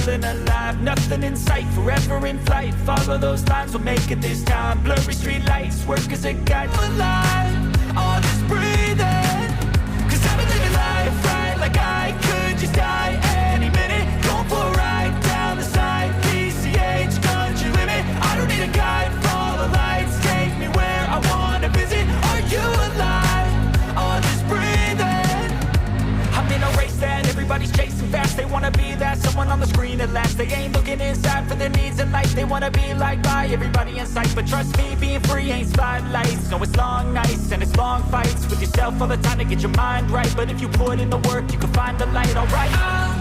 feeling alive. Nothing in sight, forever in flight. Follow those lines, we'll make it this time. Blurry street lights, work as a guide. Alive, oh, just breathing. Cause I've been living life right, like I could just die any minute. Going for a ride down the side, PCH, country limit. I don't need a guide, follow lights, take me where I wanna visit. Are you alive, or just breathing? I'm in a race that everybody's chasing fast. They wanna be that someone on the screen at last. They ain't looking inside for their needs in life. They wanna be liked by everybody in sight. But trust me, being free ain't spotlights. No, it's long nights and it's long fights with yourself all the time to get your mind right. But if you put in the work, you can find the light, alright.